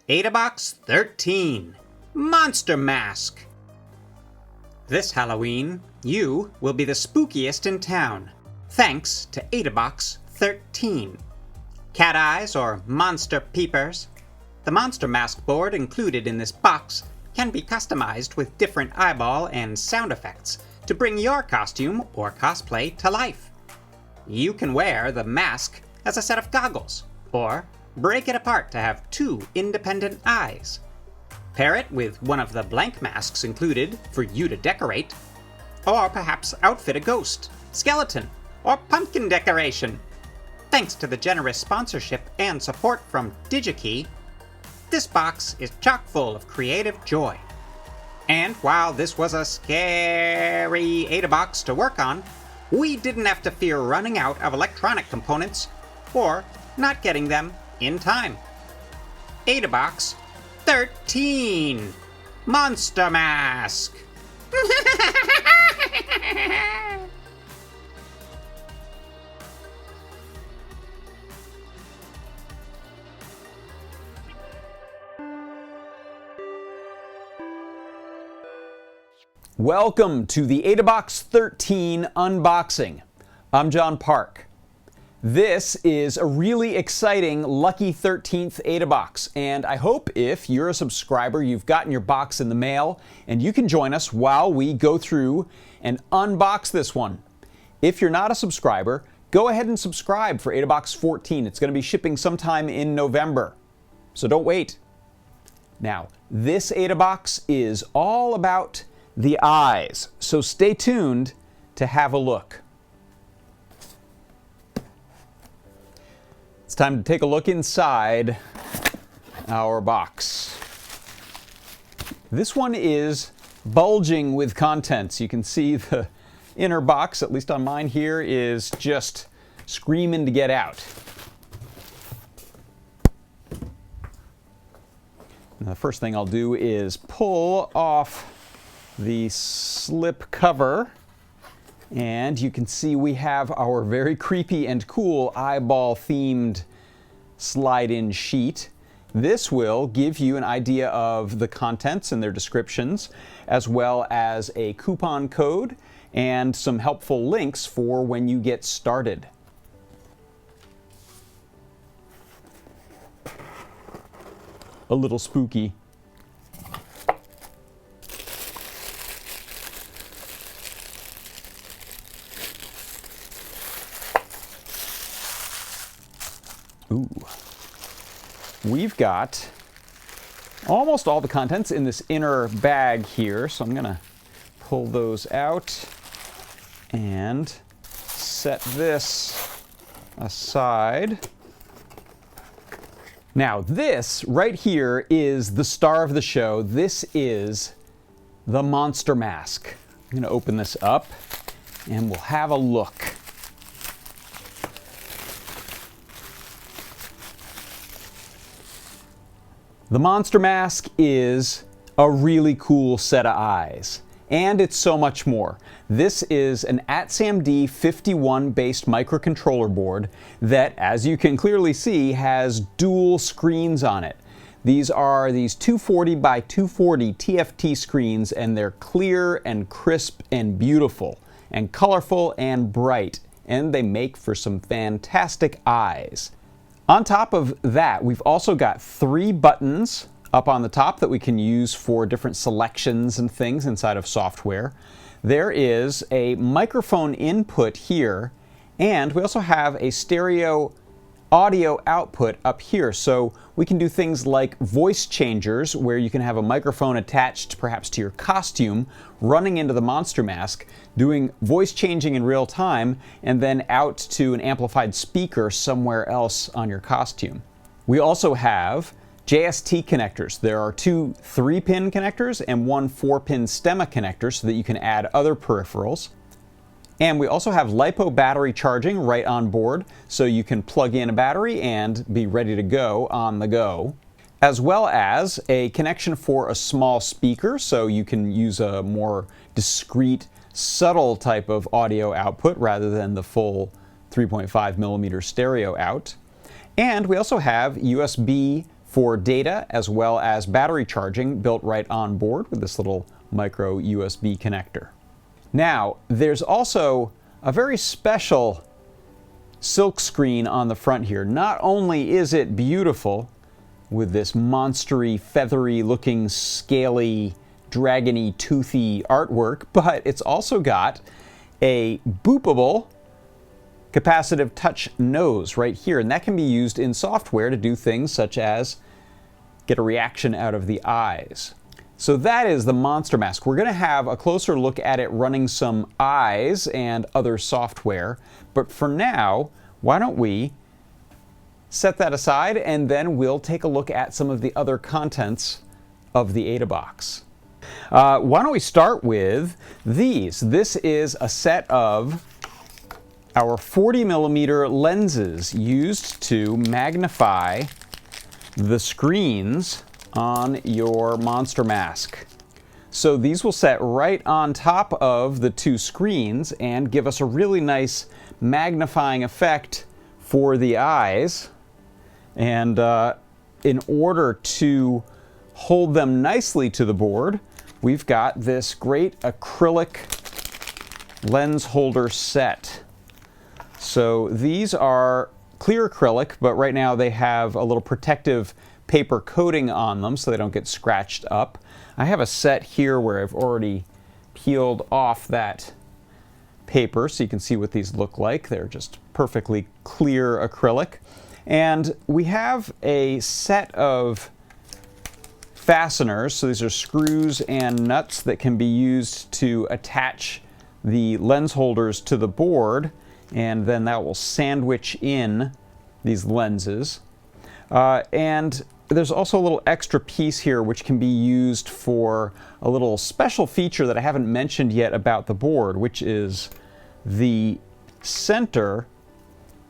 Adabox 13 Monster Mask. This Halloween, you will be the spookiest in town, thanks to Adabox 13. Cat eyes or monster peepers. The monster mask board included in this box can be customized with different eyeball and sound effects to bring your costume or cosplay to life. You can wear the mask as a set of goggles, or break it apart to have two independent eyes. Pair it with one of the blank masks included for you to decorate, or perhaps outfit a ghost, skeleton, or pumpkin decoration. Thanks to the generous sponsorship and support from DigiKey, this box is chock full of creative joy. And while this was a scary Adabox to work on, we didn't have to fear running out of electronic components or not getting them in time. Adabox 13 Monster Mask. Welcome to the Adabox 13 unboxing. I'm John Park. This is a really exciting lucky 13th Adabox, and I hope if you're a subscriber, you've gotten your box in the mail and you can join us while we go through and unbox this one. If you're not a subscriber, go ahead and subscribe for Adabox 14. It's going to be shipping sometime in November, so don't wait. Now, this Adabox is all about the eyes, so stay tuned to have a look. It's time to take a look inside our box. This one is bulging with contents. You can see the inner box, at least on mine here, is just screaming to get out. Now, the first thing I'll do is pull off the slip cover, and you can see we have our very creepy and cool eyeball themed slide-in sheet. This will give you an idea of the contents and their descriptions, as well as a coupon code and some helpful links for when you get started. A little spooky. Ooh. We've got almost all the contents in this inner bag here, so I'm going to pull those out and set this aside. Now, this right here is the star of the show. This is the Monster Mask. I'm going to open this up and we'll have a look. The Monster Mask is a really cool set of eyes, and it's so much more. This is an ATSAM-D 51 based microcontroller board that, as you can clearly see, has dual screens on it. These are these 240 by 240 TFT screens, and they're clear and crisp and beautiful and colorful and bright, and they make for some fantastic eyes. On top of that, we've also got 3 buttons up on the top that we can use for different selections and things inside of software. There is a microphone input here, and we also have a stereo audio output up here. So we can do things like voice changers, where you can have a microphone attached perhaps to your costume, running into the Monster Mask, doing voice changing in real time, and then out to an amplified speaker somewhere else on your costume. We also have JST connectors. There are 2 3-pin connectors and 1 4-pin stemma connector so that you can add other peripherals. And we also have LiPo battery charging right on board, so you can plug in a battery and be ready to go on the go. As well as a connection for a small speaker, so you can use a more discreet, subtle type of audio output rather than the full 3.5 millimeter stereo out. And we also have USB for data as well as battery charging built right on board with this little micro USB connector. Now, there's also a very special silk screen on the front here. Not only is it beautiful with this monstery, feathery looking, scaly, dragony, toothy artwork, but it's also got a boopable capacitive touch nose right here, and that can be used in software to do things such as get a reaction out of the eyes. So that is the Monster Mask. We're going to have a closer look at it running some eyes and other software, but for now, why don't we set that aside and then we'll take a look at some of the other contents of the Adabox. Why don't we start with these? This is a set of our 40mm lenses used to magnify the screens on your Monster Mask. So these will set right on top of the two screens and give us a really nice magnifying effect for the eyes. And in order to hold them nicely to the board, we've got this great acrylic lens holder set. So these are clear acrylic, but right now they have a little protective paper coating on them so they don't get scratched up. I have a set here where I've already peeled off that paper so you can see what these look like. They're just perfectly clear acrylic. And we have a set of fasteners, so these are screws and nuts that can be used to attach the lens holders to the board, and then that will sandwich in these lenses. And there's also a little extra piece here which can be used for a little special feature that I haven't mentioned yet about the board, which is the center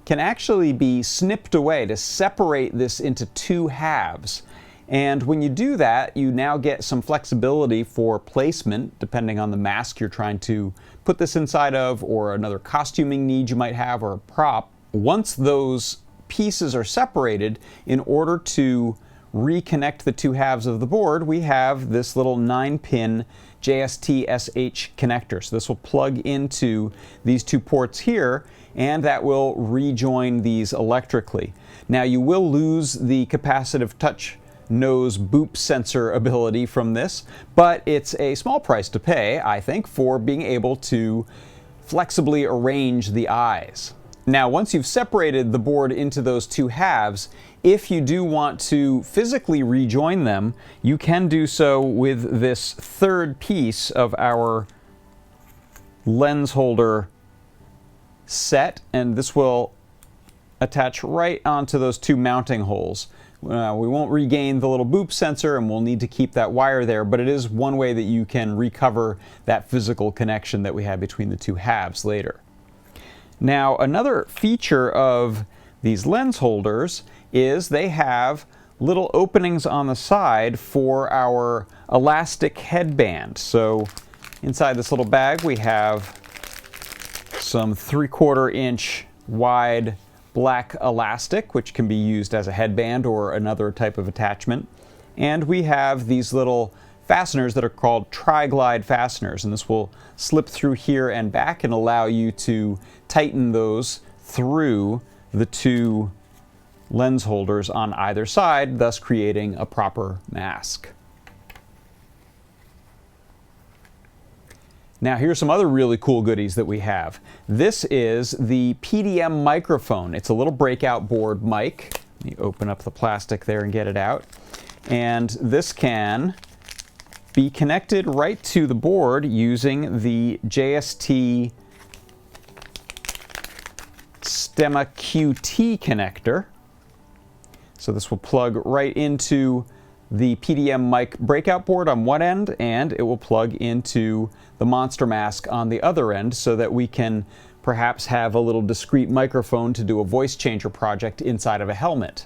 can actually be snipped away to separate this into two halves. And when you do that, you now get some flexibility for placement, depending on the mask you're trying to put this inside of, or another costuming need you might have, or a prop. Once those pieces are separated, in order to reconnect the two halves of the board, we have this little 9-pin JST-SH connector. So this will plug into these two ports here, and that will rejoin these electrically. Now you will lose the capacitive touch nose boop sensor ability from this, but it's a small price to pay, I think, for being able to flexibly arrange the eyes. Now, once you've separated the board into those two halves, if you do want to physically rejoin them, you can do so with this third piece of our lens holder set, and this will attach right onto those two mounting holes. We won't regain the little boop sensor, and we'll need to keep that wire there, but it is one way that you can recover that physical connection that we had between the two halves later. Now, another feature of these lens holders is they have little openings on the side for our elastic headband. So inside this little bag we have some 3/4 inch wide black elastic, which can be used as a headband or another type of attachment. And we have these little fasteners that are called tri-glide fasteners, and this will slip through here and back and allow you to tighten those through the two lens holders on either side, thus creating a proper mask. Now here's some other really cool goodies that we have. This is the Pdm Microphone. It's a little breakout board mic. Let me open up the plastic there and get it out. And this can be connected right to the board using the JST Stemma QT connector. So this will plug right into the Pdm mic breakout board on one end, and it will plug into the Monster Mask on the other end, so that we can perhaps have a little discrete microphone to do a voice changer project inside of a helmet.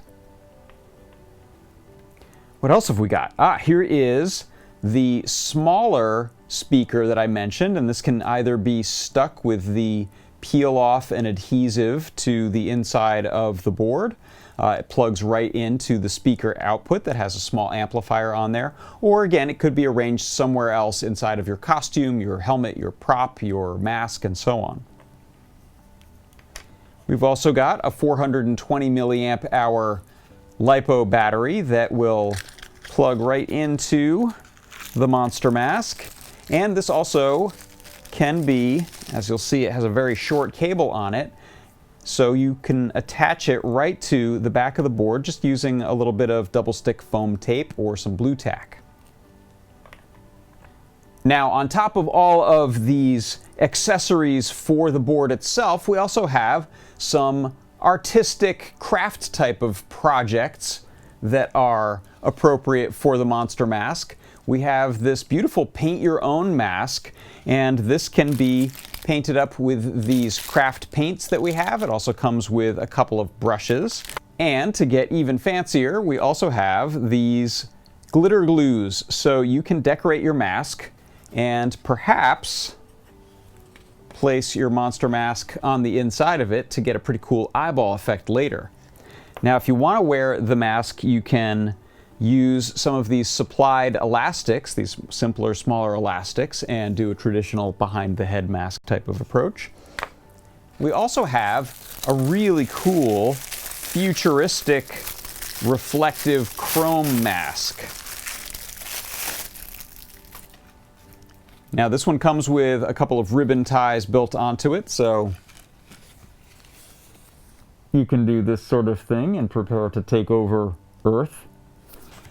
What else have we got? Here is the smaller speaker that I mentioned, and this can either be stuck with the peel off and adhesive to the inside of the board, It plugs right into the speaker output that has a small amplifier on there. Or again, it could be arranged somewhere else inside of your costume, your helmet, your prop, your mask, and so on. We've also got a 420 milliamp hour LiPo battery that will plug right into the monster mask. And this also can be, as you'll see, it has a very short cable on it, so you can attach it right to the back of the board just using a little bit of double stick foam tape or some blue tack. Now, on top of all of these accessories for the board itself, we also have some artistic craft type of projects that are appropriate for the monster mask. We have this beautiful paint your own mask, and this can be painted up with these craft paints that we have. It also comes with a couple of brushes. And to get even fancier, we also have these glitter glues, so you can decorate your mask and perhaps place your monster mask on the inside of it to get a pretty cool eyeball effect later. Now, if you want to wear the mask, you can use some of these supplied elastics, these simpler, smaller elastics, and do a traditional behind the head mask type of approach. We also have a really cool, futuristic, reflective chrome mask. Now, this one comes with a couple of ribbon ties built onto it, so you can do this sort of thing and prepare to take over Earth.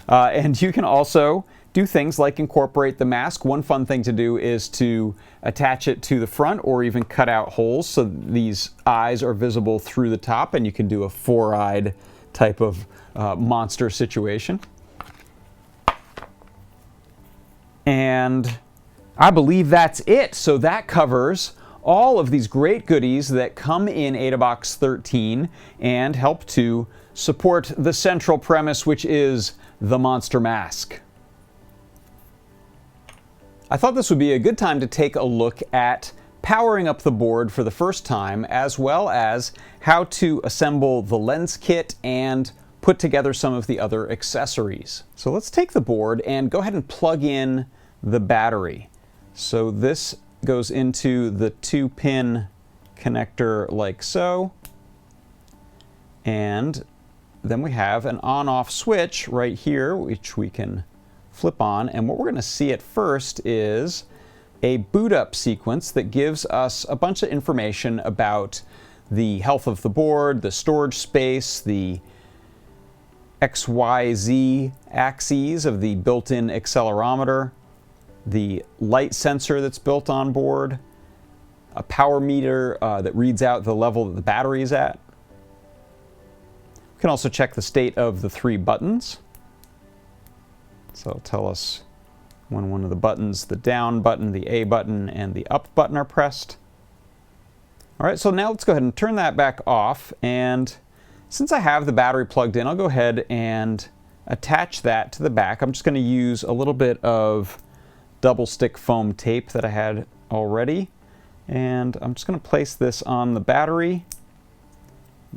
And you can also do things like incorporate the mask. One fun thing to do is to attach it to the front or even cut out holes so these eyes are visible through the top, and you can do a four-eyed type of monster situation. And I believe that's it. So that covers all of these great goodies that come in Adabox 13 and help to support the central premise, which is the monster mask. I thought this would be a good time to take a look at powering up the board for the first time, as well as how to assemble the lens kit and put together some of the other accessories. So let's take the board and go ahead and plug in the battery. So this goes into the 2-pin connector like so, and then we have an on-off switch right here, which we can flip on. And what we're going to see at first is a boot up sequence that gives us a bunch of information about the health of the board, the storage space, the XYZ axes of the built-in accelerometer, the light sensor that's built on board, a power meter that reads out the level that the battery is at. We can also check the state of the 3 buttons. So it'll tell us when one of the buttons, the down button, the A button, and the up button are pressed. All right, so now let's go ahead and turn that back off. And since I have the battery plugged in, I'll go ahead and attach that to the back. I'm just going to use a little bit of double stick foam tape that I had already. And I'm just going to place this on the battery,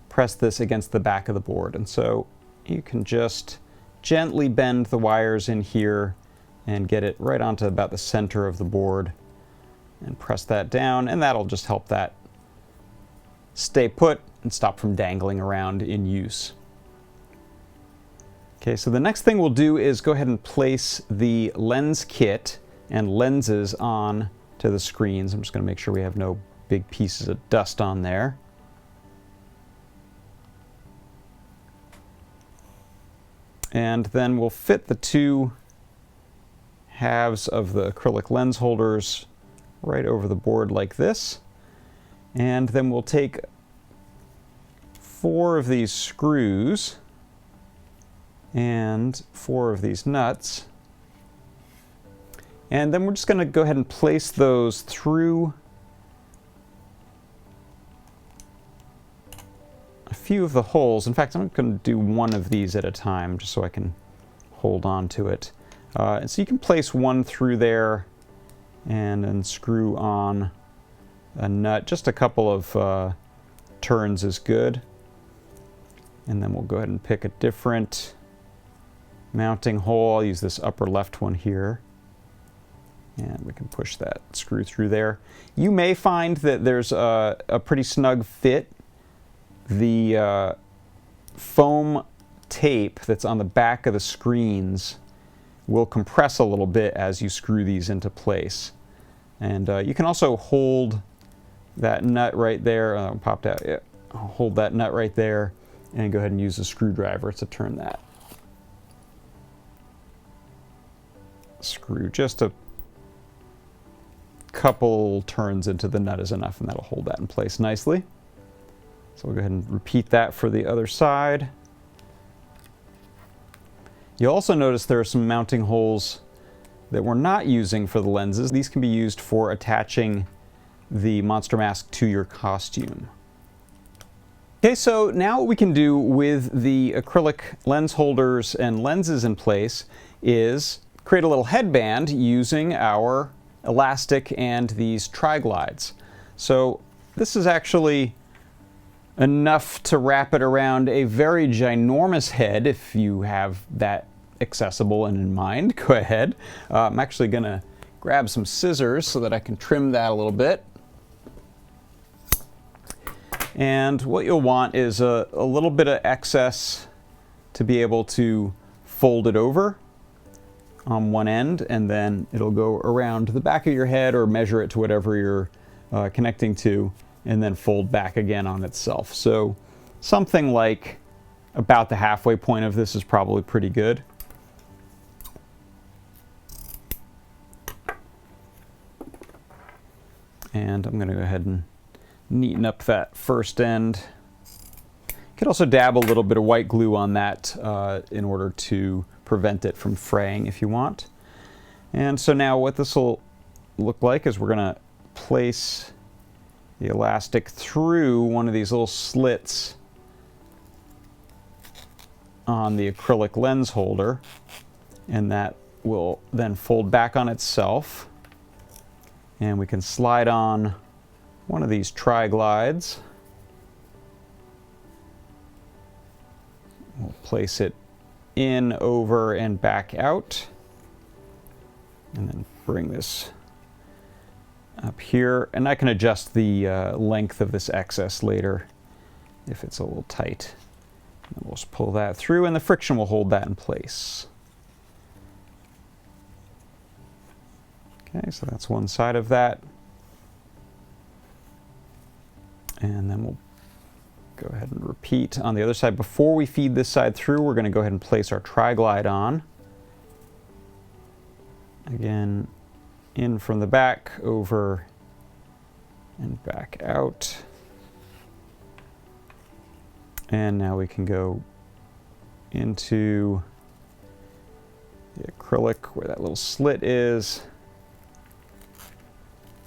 press this against the back of the board. And so you can just gently bend the wires in here and get it right onto about the center of the board and press that down, and that'll just help that stay put and stop from dangling around in use. Okay, so the next thing we'll do is go ahead and place the lens kit and lenses on to the screens. I'm just going to make sure we have no big pieces of dust on there. And then we'll fit the 2 halves of the acrylic lens holders right over the board like this. And then we'll take 4 of these screws and 4 of these nuts. And then we're just going to go ahead and place those through a few of the holes. In fact, I'm going to do one of these at a time just so I can hold on to it. And so you can place one through there and then screw on a nut. Just a couple of turns is good. And then we'll go ahead and pick a different mounting hole. I'll use this upper left one here. And we can push that screw through there. You may find that there's a pretty snug fit. The foam tape that's on the back of the screens will compress a little bit as you screw these into place. And you can also hold that nut right there. Popped out. Yeah. Hold that nut right there and go ahead and use a screwdriver to turn that. Screw just a couple turns into the nut is enough, and that'll hold that in place nicely. So we'll go ahead and repeat that for the other side. You'll also notice there are some mounting holes that we're not using for the lenses. These can be used for attaching the monster mask to your costume. Okay, so now what we can do with the acrylic lens holders and lenses in place is create a little headband using our elastic and these tri-glides. So this is actually enough to wrap it around a very ginormous head. If you have that accessible and in mind, go ahead. I'm actually going to grab some scissors so that I can trim that a little bit. And what you'll want is a little bit of excess to be able to fold it over on one end, and then it'll go around the back of your head or measure it to whatever you're connecting to, and then fold back again on itself. So something like about the halfway point of this is probably pretty good. And I'm going to go ahead and neaten up that first end. You could also dab a little bit of white glue on that in order to prevent it from fraying if you want. And so now what this will look like is we're going to place the elastic through one of these little slits on the acrylic lens holder, and that will then fold back on itself. And we can slide on one of these tri-glides. We'll place it in, over, and back out. And then bring this up here. And I can adjust the length of this excess later if it's a little tight. And we'll just pull that through, and the friction will hold that in place. Okay, so that's one side of that. And then we'll go ahead and repeat on the other side. Before we feed this side through, we're going to go ahead and place our tri-glide on. Again, in from the back, over, and back out. And now we can go into the acrylic where that little slit is.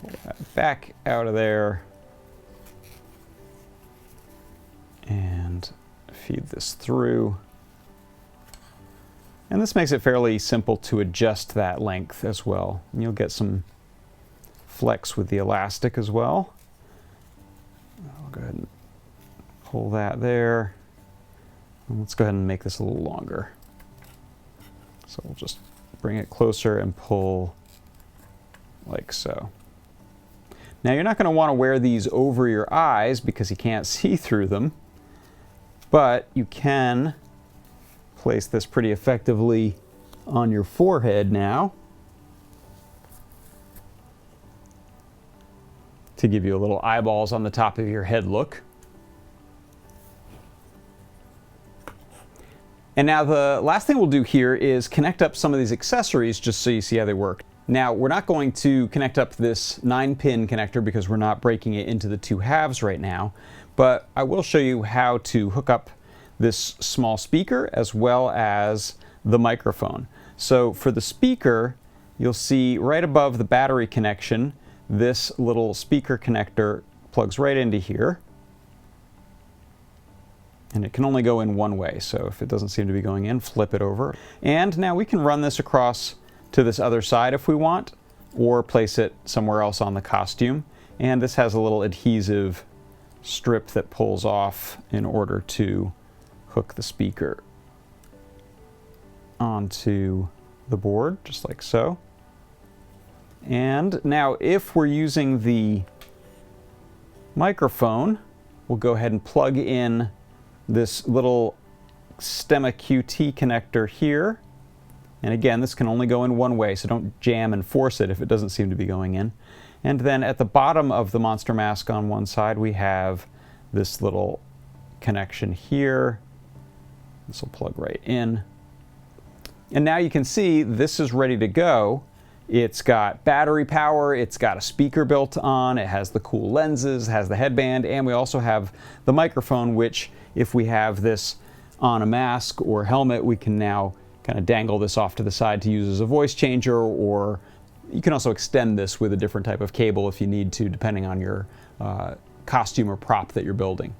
Pull that back out of there. And feed this through. And this makes it fairly simple to adjust that length as well. And you'll get some flex with the elastic as well. I'll go ahead and pull that there. And let's go ahead and make this a little longer. So we'll just bring it closer and pull like so. Now you're not going to want to wear these over your eyes because you can't see through them. But you can place this pretty effectively on your forehead now to give you a little eyeballs on the top of your head look. And now the last thing we'll do here is connect up some of these accessories just so you see how they work. Now we're not going to connect up this 9-pin connector because we're not breaking it into the two halves right now. But I will show you how to hook up this small speaker as well as the microphone. So for the speaker, you'll see right above the battery connection, this little speaker connector plugs right into here. And it can only go in one way, so if it doesn't seem to be going in, flip it over. And now we can run this across to this other side if we want, or place it somewhere else on the costume. And this has a little adhesive strip that pulls off in order to hook the speaker onto the board, just like so. And now if we're using the microphone, we'll go ahead and plug in this little stemma QT connector here. And again, this can only go in one way, so don't jam and force it if it doesn't seem to be going in. And then at the bottom of the monster mask on one side, we have this little connection here. This will plug right in. And now you can see this is ready to go. It's got battery power, it's got a speaker built on, it has the cool lenses, has the headband, and we also have the microphone, which if we have this on a mask or helmet, we can now kind of dangle this off to the side to use as a voice changer, or you can also extend this with a different type of cable if you need to, depending on your costume or prop that you're building.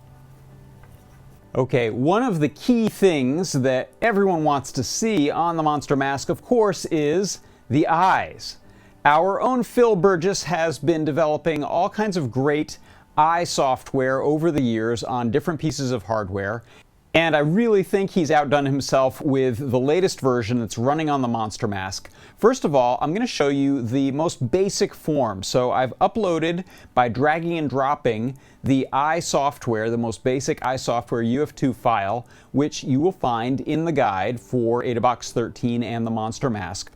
Okay, one of the key things that everyone wants to see on the monster mask, of course, is the eyes. Our own Phil Burgess has been developing all kinds of great eye software over the years on different pieces of hardware, and I really think he's outdone himself with the latest version that's running on the monster mask. First of all, I'm going to show you the most basic form. So I've uploaded, by dragging and dropping, the eye software, the most basic eye software UF2 file, which you will find in the guide for Adabox 13 and the monster mask.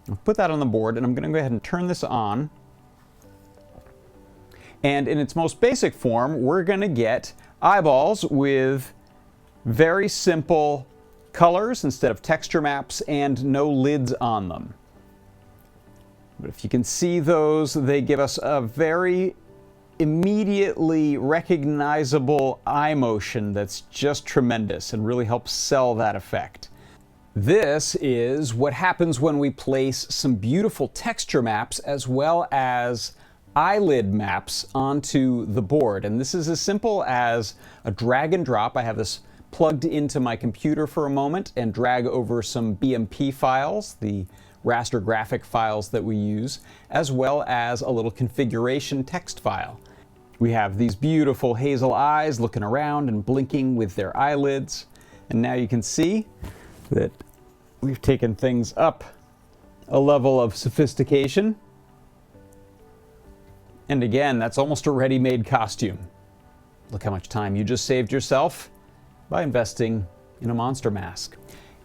I'll put that on the board, and I'm going to go ahead and turn this on. And in its most basic form, we're going to get eyeballs with very simple colors instead of texture maps and no lids on them. But if you can see those, they give us a very immediately recognizable eye motion that's just tremendous and really helps sell that effect. This is what happens when we place some beautiful texture maps as well as eyelid maps onto the board. And this is as simple as a drag and drop. I have this plugged into my computer for a moment and drag over some BMP files, the raster graphic files that we use, as well as a little configuration text file. We have these beautiful hazel eyes looking around and blinking with their eyelids. And now you can see that we've taken things up a level of sophistication. And again, that's almost a ready-made costume. Look how much time you just saved yourself by investing in a monster mask.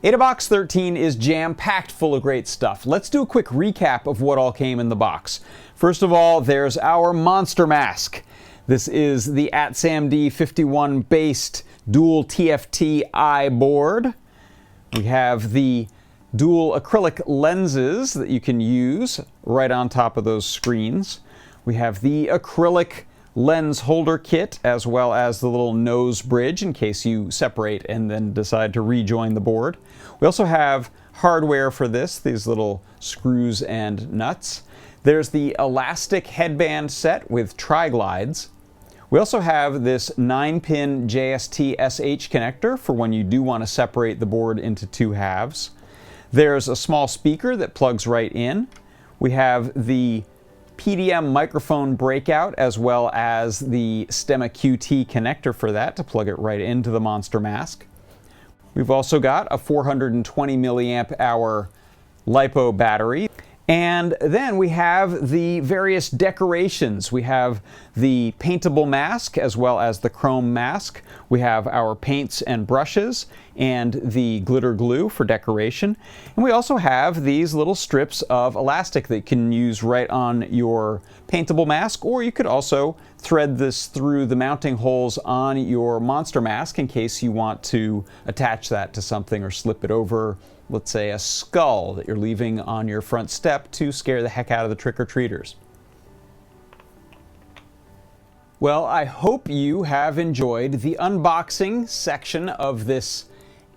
Adabox 13 is jam-packed full of great stuff. Let's do a quick recap of what all came in the box. First of all, there's our monster mask. This is the ATSAMD 51 based dual TFT eye board. We have the dual acrylic lenses that you can use right on top of those screens. We have the acrylic lens holder kit, as well as the little nose bridge in case you separate and then decide to rejoin the board. We also have hardware for this, these little screws and nuts. There's the elastic headband set with tri-glides. We also have this 9-pin JST SH connector for when you do want to separate the board into two halves. There's a small speaker that plugs right in. We have the Pdm Microphone breakout, as well as the Stemma QT connector for that to plug it right into the monster mask. We've also got a 420 milliamp hour LiPo battery. And then we have the various decorations. We have the paintable mask as well as the chrome mask. We have our paints and brushes and the glitter glue for decoration. And we also have these little strips of elastic that you can use right on your paintable mask, or you could also thread this through the mounting holes on your monster mask in case you want to attach that to something or slip it over, let's say, a skull that you're leaving on your front step to scare the heck out of the trick-or-treaters. Well, I hope you have enjoyed the unboxing section of this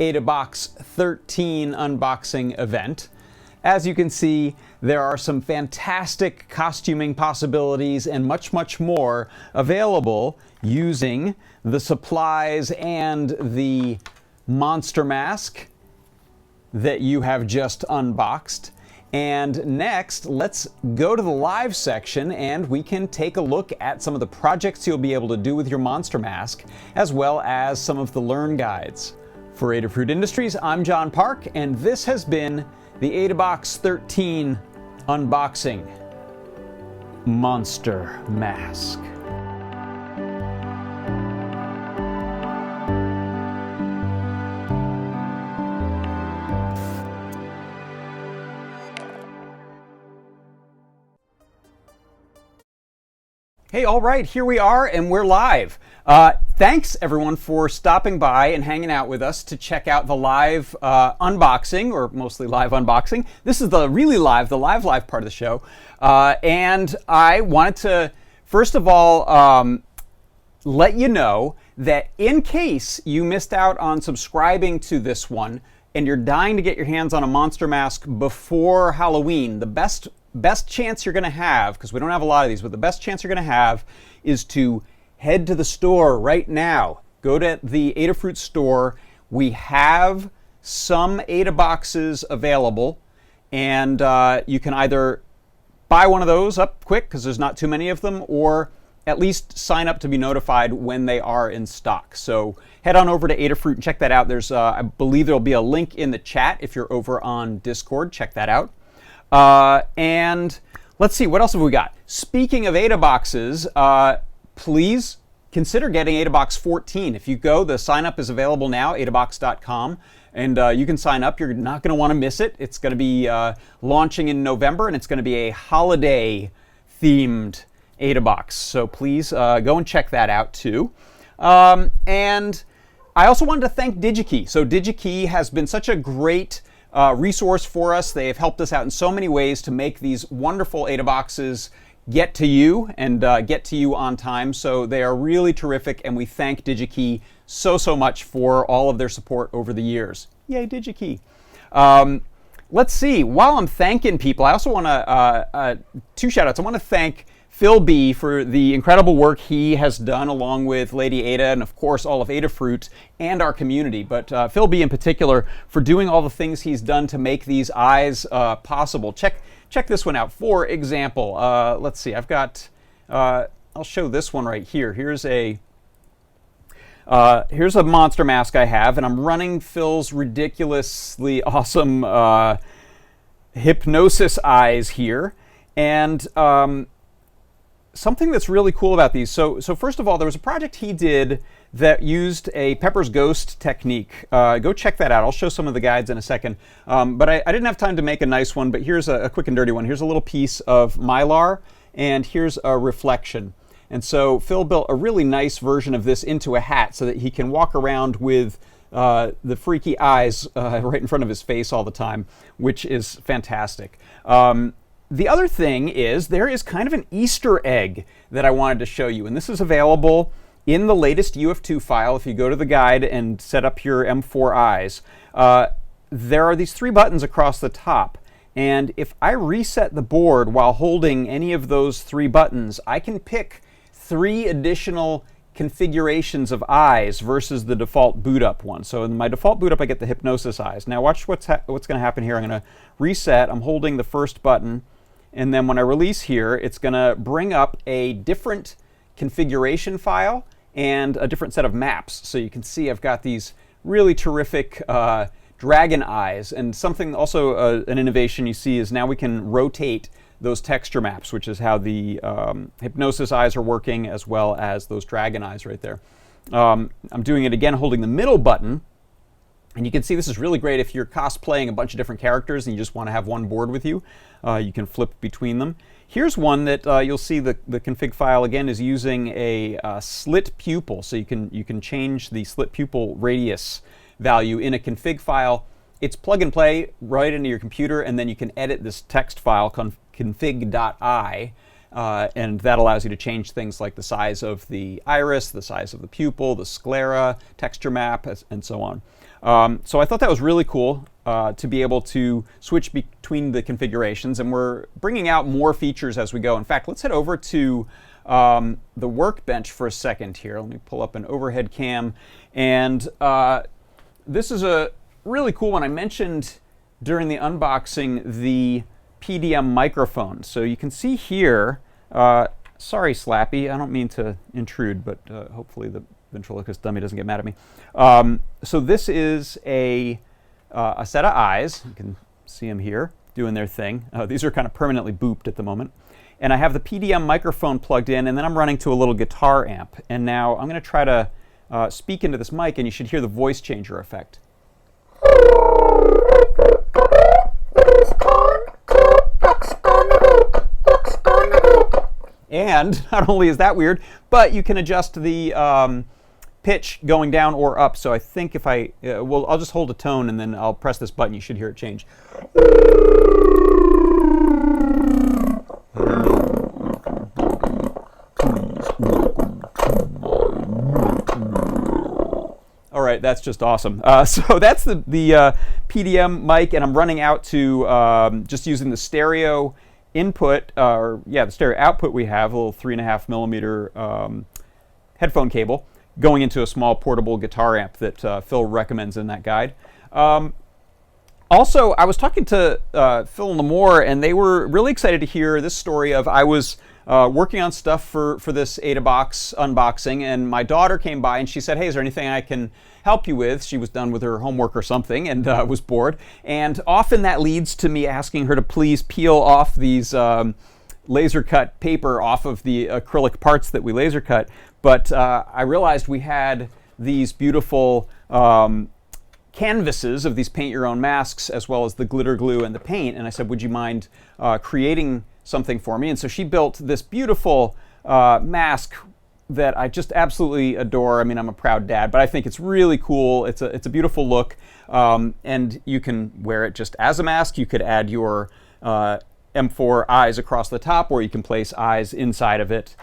Adabox 13 unboxing event. As you can see, there are some fantastic costuming possibilities and much, much more available using the supplies and the monster mask that you have just unboxed. And next, let's go to the live section and we can take a look at some of the projects you'll be able to do with your monster mask, as well as some of the learn guides. For Adafruit Industries, I'm John Park, and this has been the Adabox 13 unboxing. Monster Mask. Hey, all right, here we are, and we're live. Thanks, everyone, for stopping by and hanging out with us to check out the live unboxing, or mostly live unboxing. This is the really live, the live part of the show. And I wanted to, first of all, let you know that in case you missed out on subscribing to this one and you're dying to get your hands on a monster mask before Halloween, the best chance you're going to have, because we don't have a lot of these, but the best chance you're going to have is to head to the store right now. Go to the Adafruit store. We have some Adaboxes available, and you can either buy one of those up quick, because there's not too many of them, or at least sign up to be notified when they are in stock. So head on over to Adafruit and check that out. There's, I believe there'll be a link in the chat if you're over on Discord. Check that out. And let's see, what else have we got? Speaking of Adaboxes, please consider getting Adabox 14. If you go, the sign up is available now, adabox.com, and you can sign up. You're not going to want to miss it. It's going to be launching in November, and it's going to be a holiday-themed Adabox. So please go and check that out too. And I also wanted to thank DigiKey. So DigiKey has been such a great resource for us. They have helped us out in so many ways to make these wonderful Adaboxes get to you and get to you on time. So they are really terrific, and we thank DigiKey so much for all of their support over the years. Yay, DigiKey. Let's see, while I'm thanking people, I also want to, two shout outs. I want to thank Phil B for the incredible work he has done along with Lady Ada and of course all of Adafruit and our community, but Phil B in particular for doing all the things he's done to make these eyes possible. Check this one out. For example, let's see, I've got, I'll show this one right here. Here's a monster mask I have, and I'm running Phil's ridiculously awesome Hypnosis Eyes here. And something that's really cool about these, so first of all, there was a project he did that used a Pepper's Ghost technique. Go check that out. I'll show some of the guides in a second. But I didn't have time to make a nice one, but here's a quick and dirty one. Here's a little piece of Mylar, and here's a reflection. And so Phil built a really nice version of this into a hat so that he can walk around with the freaky eyes right in front of his face all the time, which is fantastic. The other thing is there is kind of an Easter egg that I wanted to show you, and this is available in the latest UF2 file. If you go to the guide and set up your M4 eyes, there are these 3 buttons across the top, and if I reset the board while holding any of those 3 buttons, I can pick 3 additional configurations of eyes versus the default boot up one. So in my default boot up I get the Hypnosis Eyes. Now watch what's going to happen here. I'm going to reset. I'm holding the first button, and then when I release here, it's going to bring up a different configuration file and a different set of maps. So you can see I've got these really terrific dragon eyes, and something also an innovation you see is now we can rotate those texture maps, which is how the Hypnosis Eyes are working, as well as those dragon eyes right there. I'm doing it again holding the middle button, and you can see this is really great if you're cosplaying a bunch of different characters and you just want to have one board with you. You can flip between them. Here's one that you'll see the config file again is using a slit pupil, so you can change the slit pupil radius value in a config file. It's plug and play right into your computer, and then you can edit this text file config.i, and that allows you to change things like the size of the iris, the size of the pupil, the sclera, texture map, and so on. So I thought that was really cool to be able to switch between the configurations, and we're bringing out more features as we go. In fact, let's head over to the workbench for a second here. Let me pull up an overhead cam, and this is a really cool one. I mentioned during the unboxing the Pdm microphone. So you can see here, sorry Slappy, I don't mean to intrude, but hopefully the ventriloquist dummy doesn't get mad at me. So this is a set of eyes. You can see them here doing their thing. These are kind of permanently booped at the moment. And I have the Pdm microphone plugged in, and then I'm running to a little guitar amp. And now I'm going to try to speak into this mic, and you should hear the voice changer effect. And not only is that weird, but you can adjust the pitch going down or up. So I think if I'll just hold a tone and then I'll press this button. You should hear it change. All right, that's just awesome. So that's the Pdm mic, and I'm running out to just using the stereo input, the stereo output we have, a little 3.5 millimeter headphone cable, going into a small portable guitar amp that Phil recommends in that guide. Also, I was talking to Phil and Lamore, and they were really excited to hear this story of I was working on stuff for this Adabox unboxing, and my daughter came by and she said, hey, is there anything I can help you with? She was done with her homework or something and was bored. And often that leads to me asking her to please peel off these laser cut paper off of the acrylic parts that we laser cut. But I realized we had these beautiful canvases of these paint your own masks, as well as the glitter glue and the paint. And I said, would you mind creating something for me? And so she built this beautiful mask that I just absolutely adore. I mean, I'm a proud dad, but I think it's really cool. It's a beautiful look, and you can wear it just as a mask. You could add your M4 eyes across the top, or you can place eyes inside of it.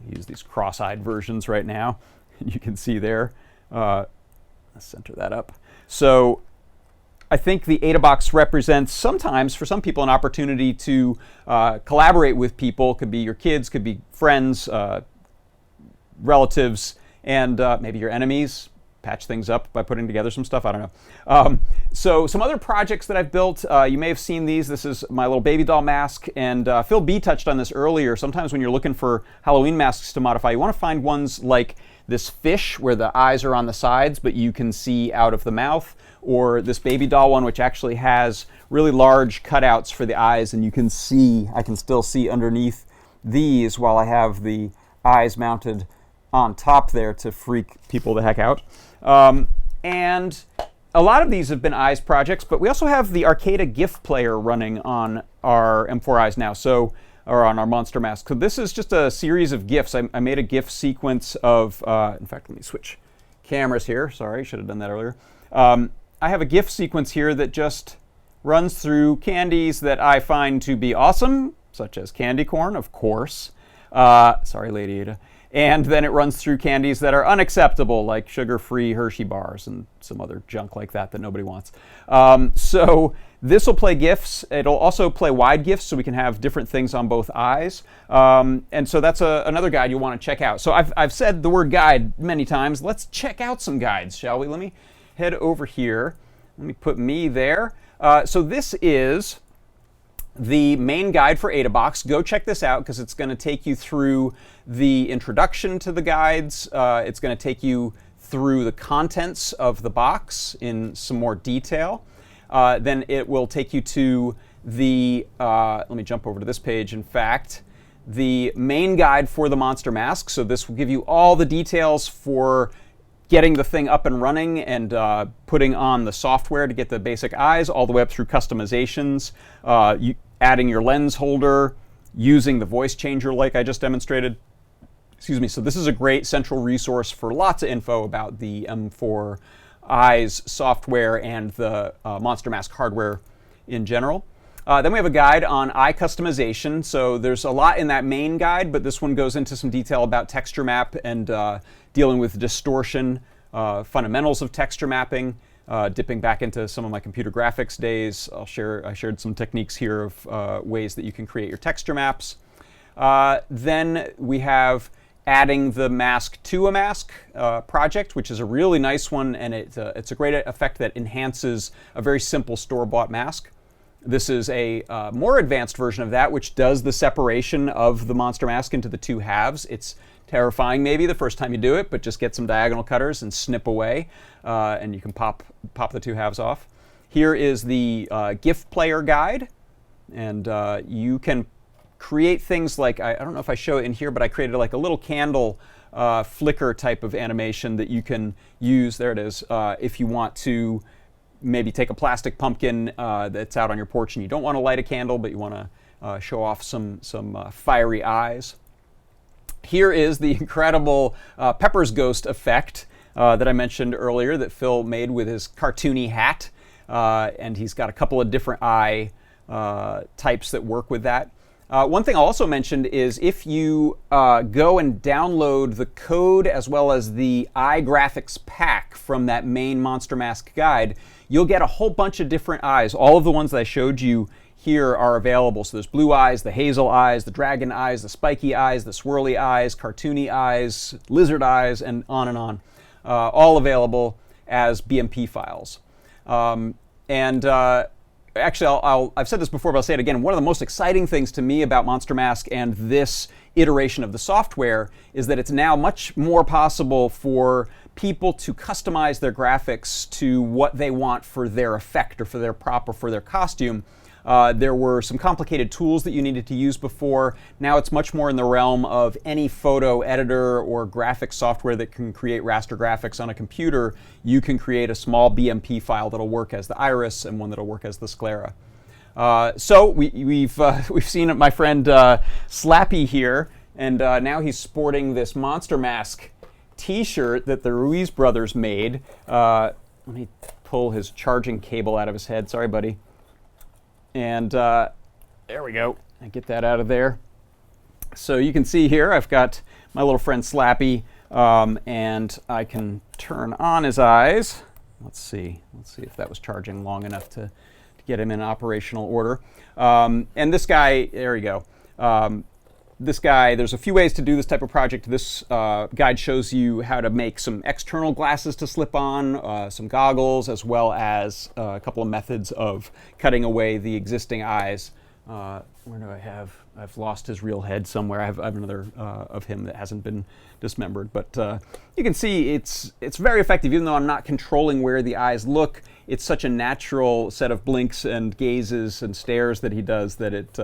Use these cross-eyed versions right now. You can see there. Let's center that up. So I think the Adabox represents sometimes, for some people, an opportunity to collaborate with people. Could be your kids, could be friends, relatives, and maybe your enemies. Patch things up by putting together some stuff. I don't know. So some other projects that I've built, you may have seen these. This is my little baby doll mask, and Phil B touched on this earlier. Sometimes when you're looking for Halloween masks to modify, you want to find ones like this fish where the eyes are on the sides but you can see out of the mouth, or this baby doll one which actually has really large cutouts for the eyes, and you can see, I can still see underneath these while I have the eyes mounted on top there to freak people the heck out. And a lot of these have been eyes projects, but we also have the Arcada GIF player running on our M4 eyes now, or on our monster mask. So this is just a series of GIFs. I made a GIF sequence of, in fact, let me switch cameras here. Sorry, should have done that earlier. I have a GIF sequence here that just runs through candies that I find to be awesome, such as candy corn, of course. Sorry, Lady Ada. And then it runs through candies that are unacceptable, like sugar-free Hershey bars and some other junk like that nobody wants. So this will play GIFs. It'll also play wide GIFs, so we can have different things on both eyes. And so that's another guide you'll want to check out. So I've said the word guide many times. Let's check out some guides, shall we? Let me head over here. Let me put me there. So this is the main guide for Adabox. Go check this out because it's going to take you through the introduction to the guides. It's going to take you through the contents of the box in some more detail. Then it will take you to the, let me jump over to this page, in fact, the main guide for the monster mask. So this will give you all the details for getting the thing up and running and putting on the software to get the basic eyes, all the way up through customizations, adding your lens holder, using the voice changer like I just demonstrated. Excuse me. So this is a great central resource for lots of info about the M4 Eyes software and the Monster Mask hardware in general. Then we have a guide on eye customization. So there's a lot in that main guide, but this one goes into some detail about texture map and dealing with distortion, fundamentals of texture mapping, dipping back into some of my computer graphics days. I shared some techniques here of ways that you can create your texture maps. Then we have adding the mask to a mask project, which is a really nice one, and it's a great effect that enhances a very simple store-bought mask. This is a more advanced version of that, which does the separation of the monster mask into the two halves. It's terrifying maybe the first time you do it, but just get some diagonal cutters and snip away, and you can pop the two halves off. Here is the GIF player guide, and you can create things like, I don't know if I show it in here, but I created like a little candle flicker type of animation that you can use, there it is, if you want to maybe take a plastic pumpkin that's out on your porch and you don't want to light a candle, but you want to show off some fiery eyes. Here is the incredible Pepper's Ghost effect that I mentioned earlier that Phil made with his cartoony hat. And he's got a couple of different eye types that work with that. One thing I also mentioned is if you go and download the code as well as the eye graphics pack from that main Monster Mask guide, you'll get a whole bunch of different eyes. All of the ones that I showed you here are available. So there's blue eyes, the hazel eyes, the dragon eyes, the spiky eyes, the swirly eyes, cartoony eyes, lizard eyes, and on. All available as BMP files. Actually, I've said this before, but I'll say it again. One of the most exciting things to me about Monster Mask and this iteration of the software is that it's now much more possible for people to customize their graphics to what they want for their effect or for their prop or for their costume. There were some complicated tools that you needed to use before. Now it's much more in the realm of any photo editor or graphics software that can create raster graphics on a computer. You can create a small BMP file that'll work as the iris and one that'll work as the sclera. So we've seen my friend Slappy here, and now he's sporting this Monster Mask T-shirt that the Ruiz brothers made. Let me pull his charging cable out of his head. Sorry, buddy. And there we go. I get that out of there. So you can see here I've got my little friend Slappy, and I can turn on his eyes. Let's see if that was charging long enough to get him in operational order. And this guy, there we go. This guy, there's a few ways to do this type of project. This guide shows you how to make some external glasses to slip on, some goggles, as well as a couple of methods of cutting away the existing eyes. Where do I have? I've lost his real head somewhere. I have another of him that hasn't been dismembered. But you can see it's very effective, even though I'm not controlling where the eyes look. It's such a natural set of blinks and gazes and stares that he does that it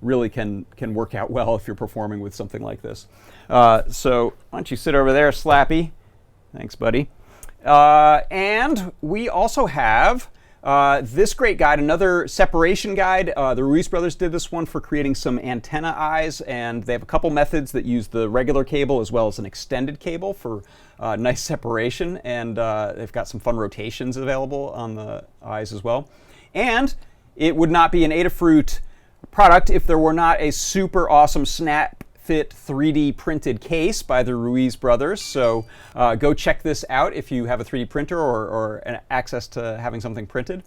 really can work out well if you're performing with something like this. So why don't you sit over there, Slappy? Thanks, buddy. And we also have this great guide, another separation guide. The Ruiz brothers did this one for creating some antenna eyes, and they have a couple methods that use the regular cable as well as an extended cable for nice separation, and they've got some fun rotations available on the eyes as well. And it would not be an Adafruit product if there were not a super awesome snap fit 3D printed case by the Ruiz brothers. So go check this out if you have a 3D printer or an access to having something printed.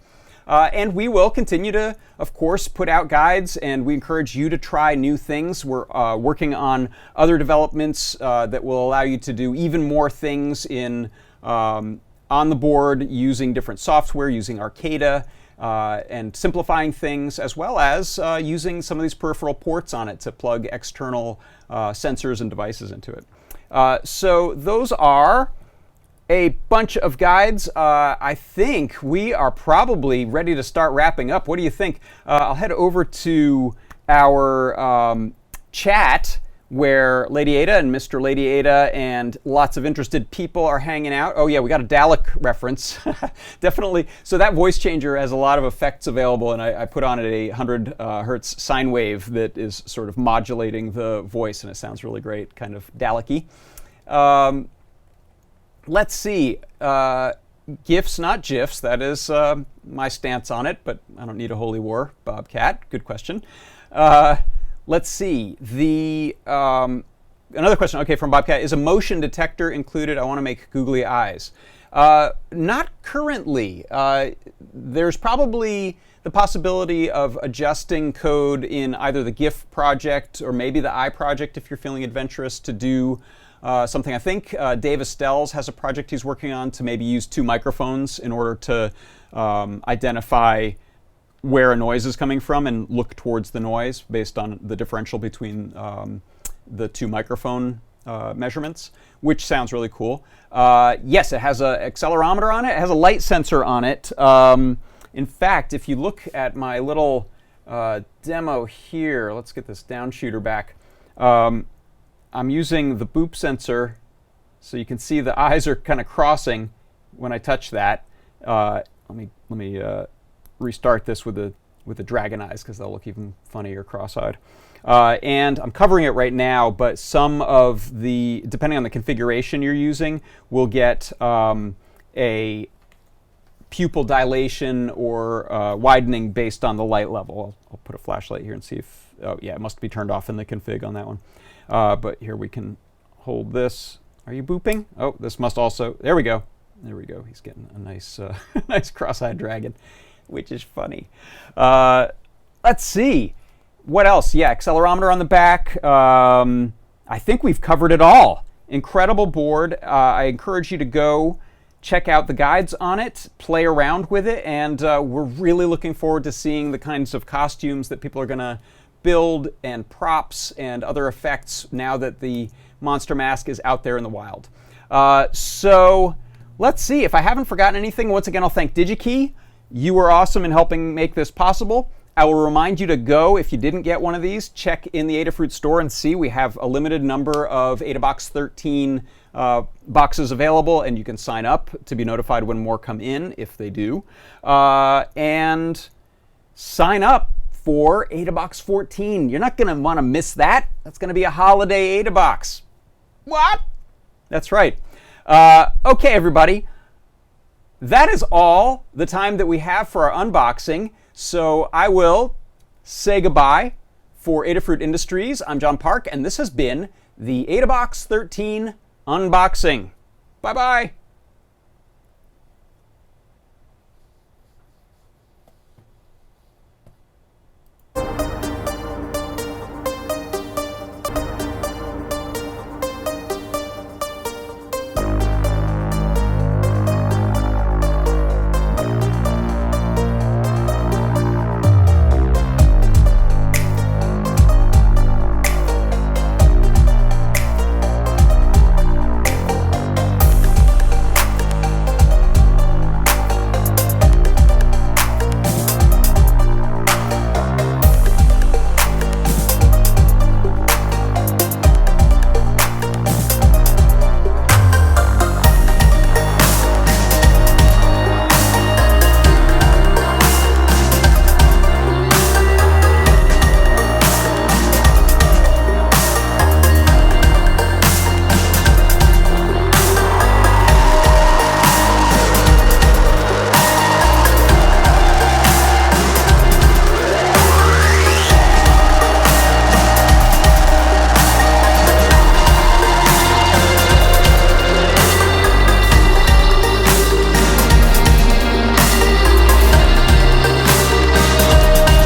And we will continue to, of course, put out guides, and we encourage you to try new things. We're working on other developments that will allow you to do even more things in on the board using different software, using Arcada, and simplifying things, as well as using some of these peripheral ports on it to plug external sensors and devices into it. So those are a bunch of guides. I think we are probably ready to start wrapping up. What do you think? I'll head over to our chat where Lady Ada and Mr. Lady Ada and lots of interested people are hanging out. Oh yeah, we got a Dalek reference. Definitely. So that voice changer has a lot of effects available, and I put on it a 100 hertz sine wave that is sort of modulating the voice, and it sounds really great, kind of Dalek-y. Let's see. GIFs, not GIFs. That is my stance on it, but I don't need a holy war. Bobcat, good question. Let's see. Another question, okay, from Bobcat. Is a motion detector included? I want to make googly eyes. Not currently. There's probably the possibility of adjusting code in either the GIF project or maybe the eye project if you're feeling adventurous to do something. I think Dave Estells has a project he's working on to maybe use two microphones in order to identify where a noise is coming from and look towards the noise based on the differential between the two microphone measurements, which sounds really cool. Yes, it has an accelerometer on it. It has a light sensor on it. In fact, if you look at my little demo here, let's get this down shooter back. I'm using the boop sensor, so you can see the eyes are kind of crossing when I touch that. Let me restart this with the dragon eyes, because they'll look even funnier cross-eyed. And I'm covering it right now, but some of the, depending on the configuration you're using, will get a pupil dilation or widening based on the light level. I'll put a flashlight here and see if, oh yeah, it must be turned off in the config on that one. But here we can hold this. Are you booping? Oh, this must also, there we go. There we go. He's getting a nice, nice cross-eyed dragon, which is funny. Let's see. What else? Yeah, accelerometer on the back. I think we've covered it all. Incredible board. I encourage you to go check out the guides on it, play around with it, and we're really looking forward to seeing the kinds of costumes that people are going to build, and props and other effects now that the Monster Mask is out there in the wild. So let's see. If I haven't forgotten anything, once again, I'll thank DigiKey. You were awesome in helping make this possible. I will remind you to go, if you didn't get one of these, check in the Adafruit store and see. We have a limited number of Adabox 13 boxes available, and you can sign up to be notified when more come in, if they do. And sign up for Adabox 14. You're not going to want to miss that. That's going to be a holiday Adabox. What? That's right. Okay, everybody. That is all the time that we have for our unboxing. So I will say goodbye for Adafruit Industries. I'm John Park, and this has been the Adabox 13 unboxing. Bye-bye.